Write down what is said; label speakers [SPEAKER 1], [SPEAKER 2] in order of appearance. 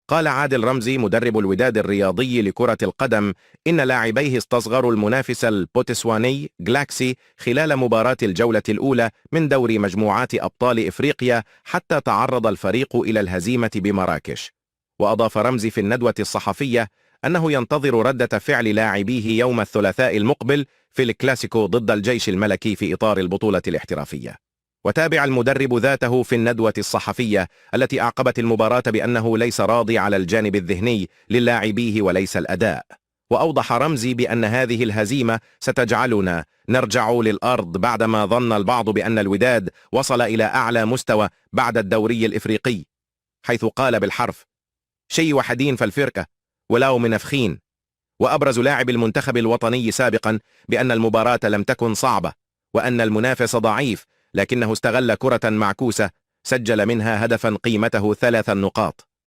[SPEAKER 1] قال عادل رمزي مدرب الوداد الرياضي لكرة القدم إن لاعبيه استصغروا المنافس البوتسواني جلاكسي خلال مباراة الجولة الأولى من دوري مجموعات أبطال إفريقيا حتى تعرض الفريق إلى الهزيمة بمراكش. وأضاف رمزي في الندوة الصحفية أنه ينتظر ردة فعل لاعبيه يوم الثلاثاء المقبل في الكلاسيكو ضد الجيش الملكي في إطار البطولة الاحترافية. وتابع المدرب ذاته في الندوة الصحفية التي أعقبت المباراة بأنه ليس راضي على الجانب الذهني للاعبيه وليس الأداء. وأوضح رمزي بأن هذه الهزيمة ستجعلنا نرجع للأرض بعدما ظن البعض بأن الوداد وصل إلى أعلى مستوى بعد الدوري الإفريقي، حيث قال بالحرف: شي وحدين في الفرقة ولاو منفخين. وأبرز لاعب المنتخب الوطني سابقا بأن المباراة لم تكن صعبة وأن المنافس ضعيف، لكنه استغل كرة معكوسة سجل منها هدفا قيمته 3 نقاط.